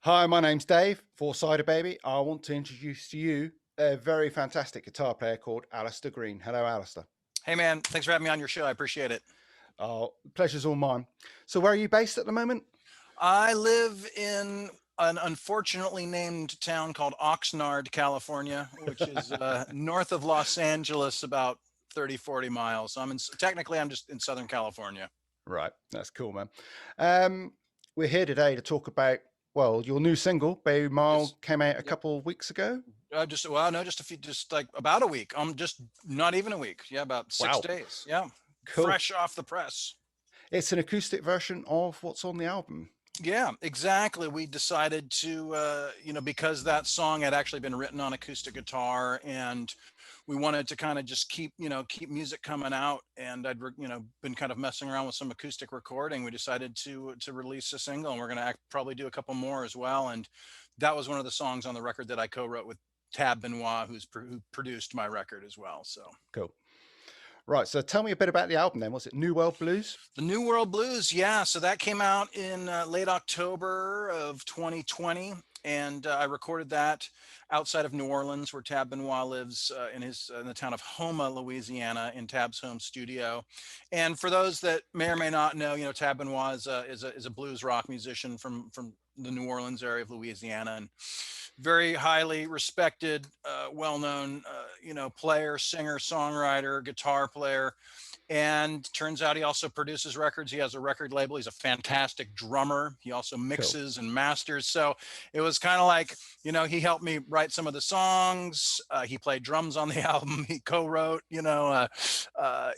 Hi, my name's Dave for Cyderbaby. I want to introduce to you a very fantastic guitar player called Alastair Greene. Hello, Alastair. Hey man, thanks for having me on your show. I appreciate it. Pleasure's all mine. So, where are you based at the moment? I live in an unfortunately named town called Oxnard, California, which is north of Los Angeles, about 30, 40 miles. So technically I'm just in Southern California. Right, that's cool, man. Um, we're here today to talk about, well, your new single, Baby Yes. Mile, came out a Yep. couple of weeks ago. Just a few, just like about a week. Just not even a week. Yeah, about six Wow, days. Yeah. cool. Fresh off the press. It's an acoustic version of what's on the album. Yeah, exactly. We decided to, because that song had actually been written on acoustic guitar, and we wanted to kind of just keep music coming out. And been kind of messing around with some acoustic recording. We decided to release a single, and we're going to probably do a couple more as well. And that was one of the songs on the record that I co-wrote with Tab Benoit, who produced my record as well. So. Cool. Right, so tell me a bit about the album then. Was it New World Blues? The New World Blues, yeah. So that came out in late October of 2020, and I recorded that outside of New Orleans, where Tab Benoit lives, in the town of Houma, Louisiana, in Tab's home studio. And for those that may or may not know, Tab Benoit is a blues rock musician from the New Orleans area of Louisiana, and very highly respected, well-known, player, singer, songwriter, guitar player. And turns out he also produces records. He has a record label. He's a fantastic drummer. He also Cool. mixes and masters. So it was kind of like, he helped me write some of the songs. He played drums on the album. He co-wrote,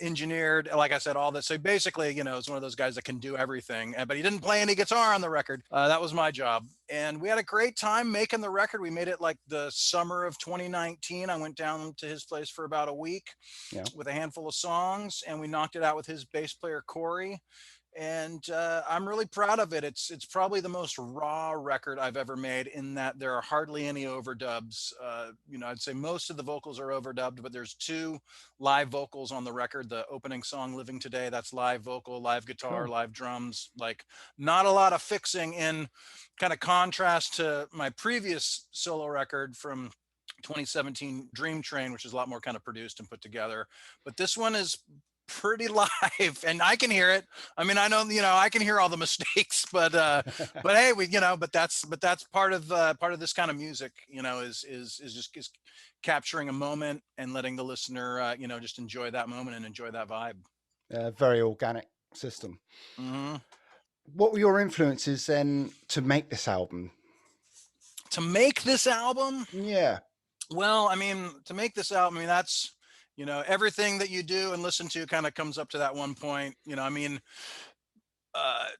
engineered, like I said, all this. So basically, is one of those guys that can do everything. But he didn't play any guitar on the record. That was my job. And we had a great time making the record. We made it like the summer of 2019. I went down to his place for about a week Yeah. with a handful of songs, and we knocked it out with his bass player Corey. And I'm really proud of it. It's probably the most raw record I've ever made, in that there are hardly any overdubs. I'd say most of the vocals are overdubbed, but there's two live vocals on the record. The opening song, "Living Today," that's live vocal, live guitar, Cool. live drums. Like, not a lot of fixing, in kind of contrast to my previous solo record from 2017, Dream Train, which is a lot more kind of produced and put together. But this one is pretty live, and I can hear it. I mean, I know, I can hear all the mistakes, but hey, but that's part of this kind of music, is capturing a moment and letting the listener, just enjoy that moment and enjoy that vibe. Very organic system. Hmm. What were your influences then to make this album? To make this album, Yeah. well, I mean, to make this album, I mean, that's, everything that you do and listen to kind of comes up to that one point. I mean,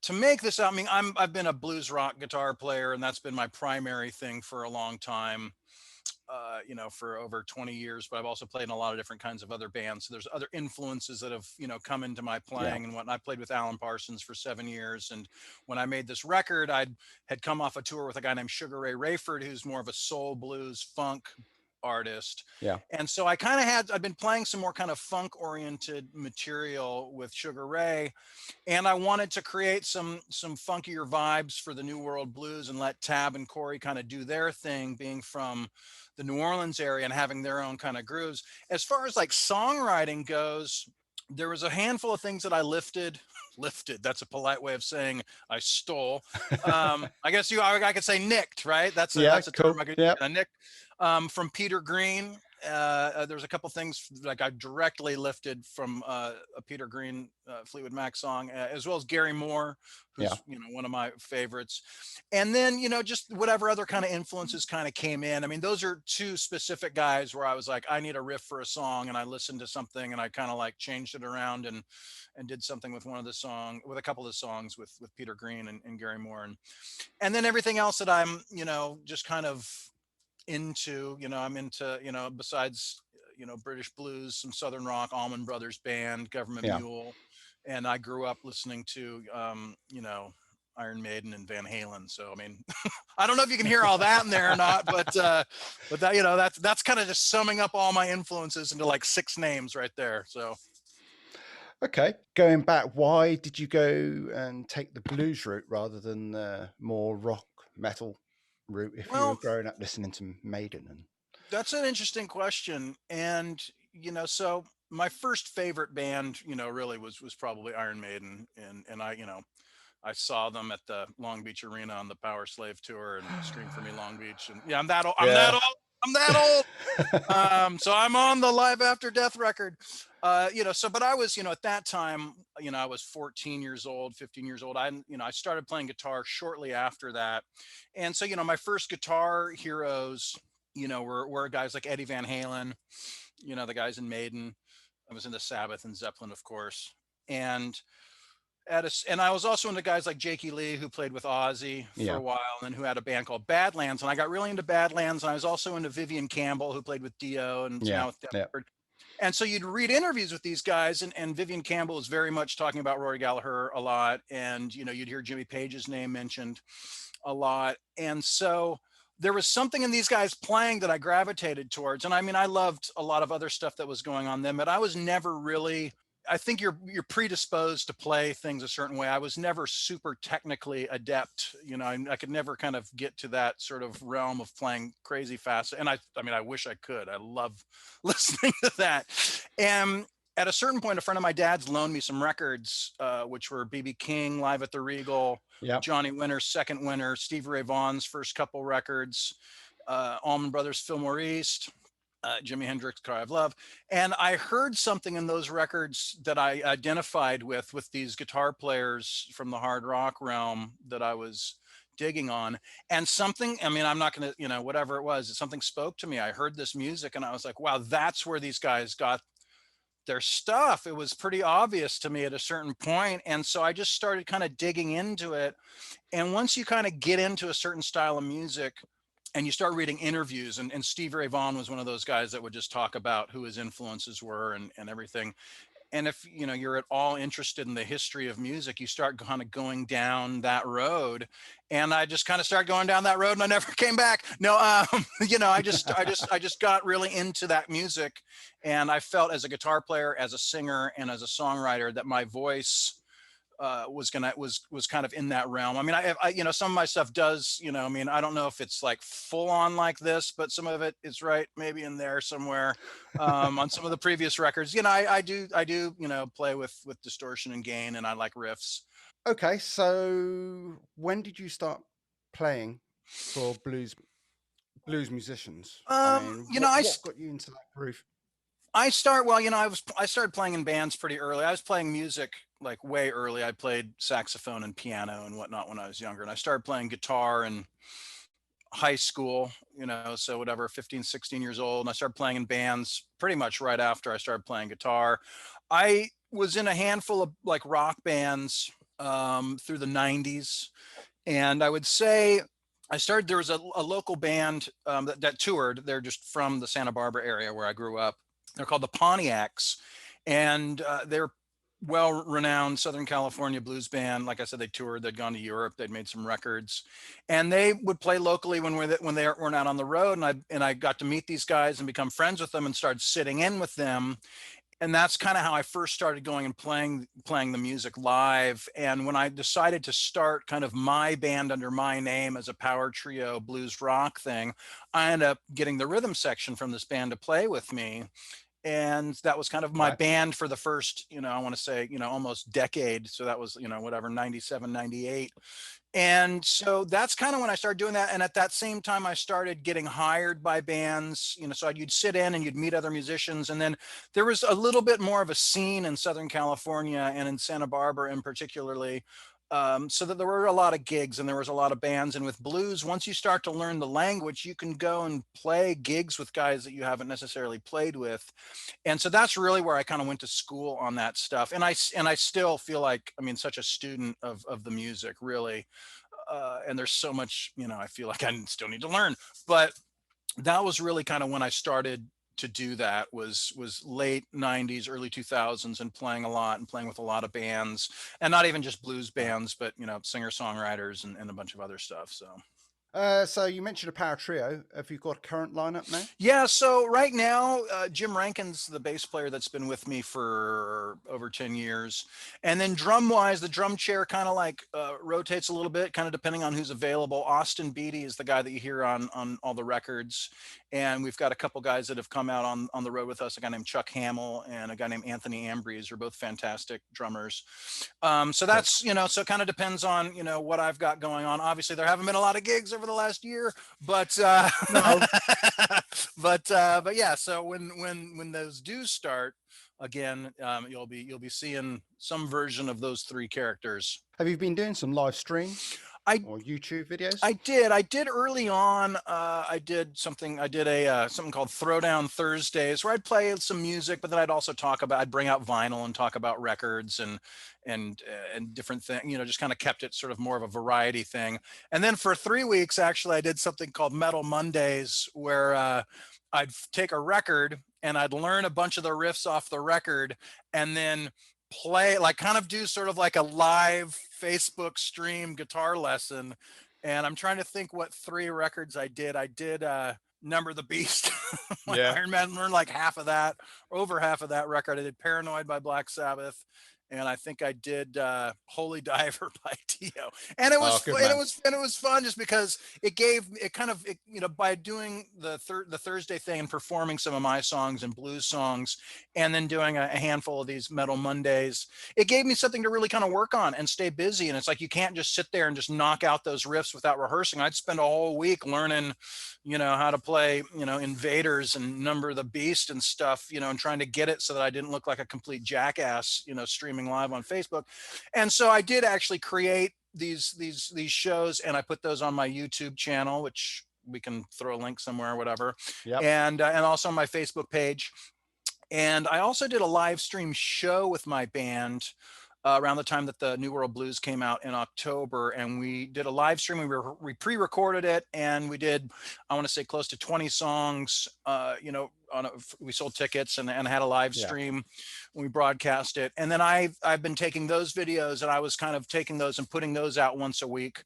to make this album, I mean, I've been a blues rock guitar player, and that's been my primary thing for a long time. For over 20 years, but I've also played in a lot of different kinds of other bands. So there's other influences that have, come into my Yeah. playing and whatnot. I played with Alan Parsons for 7 years. And when I made this record, I had come off a tour with a guy named Sugar Ray Rayford, who's more of a soul, blues, funk artist. Yeah. And so I'd been playing some more kind of funk oriented material with Sugar Ray, and I wanted to create some funkier vibes for the New World Blues and let Tab and Corey kind of do their thing, being from the New Orleans area and having their own kind of grooves. As far as like songwriting goes, there was a handful of things that I lifted. That's a polite way of saying I stole. I guess I could say nicked, right? Yeah. That's a term Cool. I could, Yeah. nicked, from Peter Green. There's a couple things like I directly lifted from a Peter Green Fleetwood Mac song, as well as Gary Moore, Yeah. who's one of my favorites. And then just whatever other kind of influences kind of came in. I mean, those are two specific guys where I was like, I need a riff for a song, and I listened to something and I kind of like changed it around and did something with with a couple of songs with Peter Green and Gary Moore, and then everything else that I'm just kind of into. I'm into, besides, British blues, some Southern rock, Allman Brothers Band, Government Yeah. Mule. And I grew up listening to, Iron Maiden and Van Halen. So, I mean, I don't know if you can hear all that in there or not, but that, that's kind of just summing up all my influences into like six names right there. So, Okay. Going back, why did you go and take the blues route rather than more rock metal? route if you were Well, growing up listening to Maiden and that's an interesting question. And, so my first favorite band, really was probably Iron Maiden. And I saw them at the Long Beach Arena on the Power Slave tour and Scream for Me Long Beach. And yeah, I'm that old. I'm that yeah. old. I'm that old. So I'm on the Live After Death record. But I was, at that time, I was 14 years old, 15 years old. I started playing guitar shortly after that. And so, my first guitar heroes, were guys like Eddie Van Halen, the guys in Maiden. I was into Sabbath and Zeppelin, of course. And and I was also into guys like Jakey Lee, who played with Ozzy for Yeah, a while, and who had a band called Badlands. And I got really into Badlands, and I was also into Vivian Campbell, who played with Dio and is yeah, now with Def yeah. Leppard. And so you'd read interviews with these guys, and Vivian Campbell was very much talking about Rory Gallagher a lot, and you'd hear Jimmy Page's name mentioned a lot. And so there was something in these guys playing that I gravitated towards. And I mean, I loved a lot of other stuff that was going on then, but I was never really, I think you're predisposed to play things a certain way. I was never super technically adept. I could never kind of get to that sort of realm of playing crazy fast. And I mean, I wish I could. I love listening to that. And at a certain point, a friend of my dad's loaned me some records, which were BB King live at the Regal, Yeah. Johnny Winter's second winter, Stevie Ray Vaughan's first couple records, Allman Brothers Fillmore East, Jimi Hendrix Cry of Love. And I heard something in those records that I identified with these guitar players from the hard rock realm that I was digging on. And something, I mean, I'm not going to, whatever it was, something spoke to me. I heard this music and I was like, wow, that's where these guys got their stuff. It was pretty obvious to me at a certain point. And so I just started kind of digging into it. And once you kind of get into a certain style of music and you start reading interviews, and Steve Ray Vaughan was one of those guys that would just talk about who his influences were and everything. And if you're at all interested in the history of music, you start kind of going down that road. And I just kind of started going down that road and I never came back. No, I just got really into that music. And I felt, as a guitar player, as a singer, and as a songwriter, that my voice was kind of in that realm. I mean, some of my stuff does, I mean, I don't know if it's like full on like this, but some of it is right maybe in there somewhere. On some of the previous records, I do play with distortion and gain, and I like riffs. Okay, so when did you start playing for blues musicians? I um mean, you know I what got you into that groove? I start well, I started playing in bands pretty early. I was playing music like way early. I played saxophone and piano and whatnot when I was younger, and I started playing guitar and high school, so whatever, 15, 16 years old. And I started playing in bands pretty much right after I started playing guitar. I was in a handful of like rock bands through the 90s. And I would say there was a local band that toured. They're just from the Santa Barbara area where I grew up. They're called the Pontiacs. And they're well-renowned Southern California blues band. Like I said, they toured, they'd gone to Europe, they'd made some records, and they would play locally when they weren't out on the road. And I got to meet these guys and become friends with them and started sitting in with them. And that's kind of how I first started going and playing the music live. And when I decided to start kind of my band under my name as a power trio blues rock thing, I ended up getting the rhythm section from this band to play with me. And that was kind of my Right. band for the first, I want to say, almost decade. So that was, whatever, 97, 98. And so that's kind of when I started doing that. And at that same time, I started getting hired by bands, so you'd sit in and you'd meet other musicians. And then there was a little bit more of a scene in Southern California and in Santa Barbara in particularly. So that there were a lot of gigs and there was a lot of bands. And with blues, once you start to learn the language, you can go and play gigs with guys that you haven't necessarily played with. And so that's really where I kind of went to school on that stuff. And I still feel like, I mean, such a student of the music, really. And there's so much, I feel like I still need to learn. But that was really kind of when I started to do that, was late 90s, early 2000s, and playing a lot and playing with a lot of bands, and not even just blues Right. bands, but singer songwriters and a bunch of other stuff. So So you mentioned a power trio. Have you got a current lineup now? Yeah, so right now, Jim Rankin's the bass player that's been with me for over 10 years. And then drum wise, the drum chair kind of like rotates a little bit, kind of depending on who's available. Austin Beatty is the guy that you hear on all the records. And we've got a couple guys that have come out on the road with us, a guy named Chuck Hamill and a guy named Anthony Ambrose, are both fantastic drummers. So Cool. that's, so it kind of depends on, what I've got going on. Obviously, there haven't been a lot of gigs over the last year, but No. but yeah. So when those do start again, you'll be seeing some version of those three characters. Have you been doing some live streams I or YouTube videos? I did early on. I did something. I did a something called Throwdown Thursdays, where I'd play some music, but then I'd bring out vinyl and talk about records and different things. Just kind of kept it sort of more of a variety thing. And then for 3 weeks, actually, I did something called Metal Mondays, where I'd take a record and I'd learn a bunch of the riffs off the record, and then play, like, kind of do sort of like a live Facebook stream guitar lesson. And I'm trying to think what three records I did. I did Number the Beast by Yeah. Iron Man, learned like half of that, over half of that record. I did Paranoid by Black Sabbath, and I think I did Holy Diver by Dio. And it Oh, was good and it man. was and it was fun, just because by doing the Thursday thing and performing some of my songs and blues songs, and then doing a handful of these Metal Mondays, it gave me something to really kind of work on and stay busy. And it's like, you can't just sit there and just knock out those riffs without rehearsing. I'd spend a whole week learning, how to play, Invaders and Number the Beast and stuff, and trying to get it so that I didn't look like a complete jackass, streaming live on Facebook. And so I did actually create these shows, and I put those on my YouTube channel, which we can throw a link somewhere or whatever, Yep. and also on my Facebook page. And I also did a live stream show with my band around the time that the New World Blues came out in October. And we did a live stream. We pre-recorded it, and we did, I want to say, close to 20 songs. We sold tickets and had a live Yeah. stream. We broadcast it. And then I've been taking those videos, and I was kind of taking those and putting those out once a week.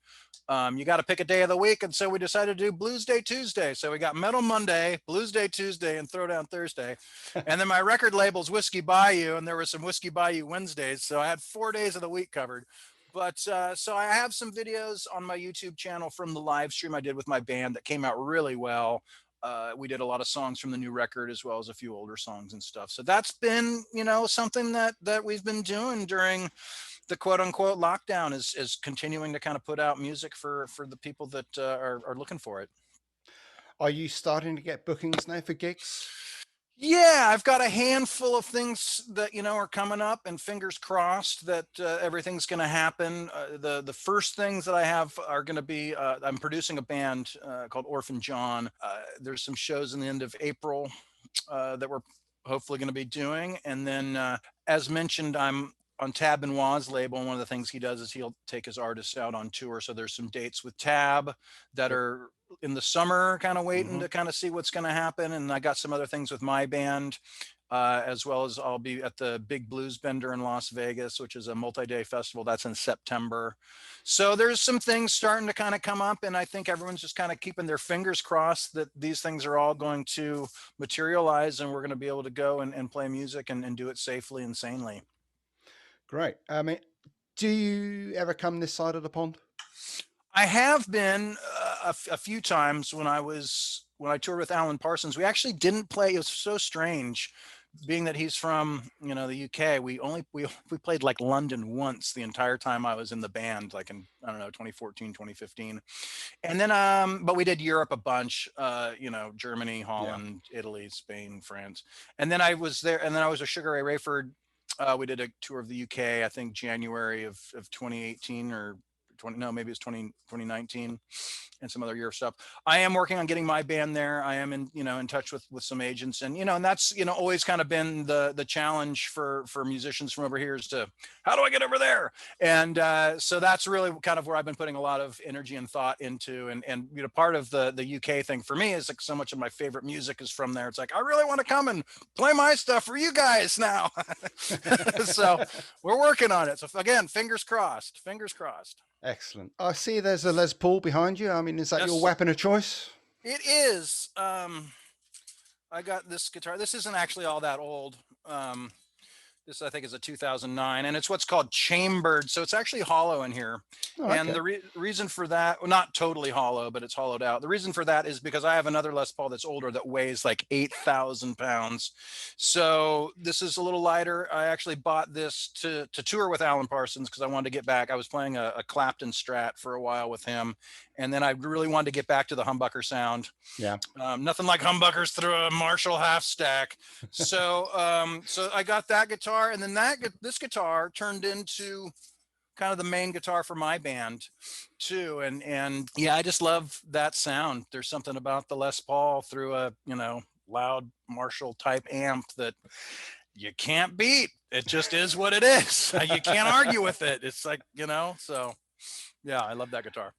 You got to pick a day of the week. And so we decided to do Blues Day Tuesday. So we got Metal Monday, Blues Day Tuesday, and Throwdown Thursday. And then my record label's Whiskey Bayou, and there was some Whiskey Bayou Wednesdays. So I had 4 days of the week covered. But so I have some videos on my YouTube channel from the live stream I did with my band that came out really well. We did a lot of songs from the new record, as well as a few older songs and stuff. So that's been, something that we've been doing during the quote unquote lockdown, is continuing to kind of put out music for the people that are looking for it. Are you starting to get bookings now for gigs? Yeah, I've got a handful of things that are coming up, and fingers crossed that everything's going to happen. The first things that I have are going to be, I'm producing a band called Orphan John. There's some shows in the end of April that we're hopefully going to be doing, and then as mentioned, I'm on Tab Benoit's label, and one of the things he does is he'll take his artists out on tour. So there's some dates with Tab that are in the summer, kind of waiting to kind of see what's going to happen. And I got some other things with my band, as well as I'll be at the Big Blues Bender in Las Vegas, which is a multi-day festival. That's in September. So there's some things starting to kind of come up, and I think everyone's just kind of keeping their fingers crossed that these things are all going to materialize, and we're going to be able to go and play music and do it safely and sanely. Great. I mean, do you ever come this side of the pond? I have been a few times when I toured with Alan Parsons. We actually didn't play. It was so strange, being that he's from the UK. We played like London once the entire time I was in the band, like in, I don't know, 2014, 2015. And then but we did Europe a bunch, Germany, Holland, Italy, Spain, France. And then I was there, and then I was with Sugar Ray Rayford. We did a tour of the UK, I think January of 2018, or 20, no, maybe it's 2019, and some other year stuff. I am working on getting my band there. I am in touch with some agents, and and that's always kind of been the challenge for musicians from over here, is to, how do I get over there? And so that's really kind of where I've been putting a lot of energy and thought into, and part of the UK thing for me is like, so much of my favorite music is from there. It's like, I really want to come and play my stuff for you guys now. So we're working on it. So again, fingers crossed. Excellent. I see there's a Les Paul behind you. I mean, is that your Yes, weapon of choice? it is. I got this guitar. This isn't actually all that old. This I think is a 2009, and it's what's called chambered. So it's actually hollow in here. Oh, And okay. the reason for that, well, not totally hollow, but it's hollowed out. The reason for that is because I have another Les Paul that's older that weighs like 8,000 pounds. So this is a little lighter. I actually bought this to tour with Alan Parsons because I wanted to get back. I was playing a Clapton Strat for a while with him, and then I really wanted to get back to the humbucker sound. Yeah. Nothing like humbuckers through a Marshall half stack. So I got that guitar, and then this guitar turned into kind of the main guitar for my band too. And yeah, I just love that sound. There's something about the Les Paul through a, loud Marshall type amp that you can't beat. It just is what it is. You can't argue with it. It's like, so yeah, I love that guitar.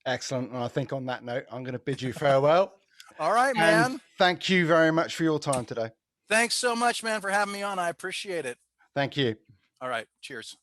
Excellent. And I think on that note, I'm going to bid you farewell. All right, And man. thank you very much for your time today. Thanks so much, man, for having me on. I appreciate it. Thank you. All right. Cheers.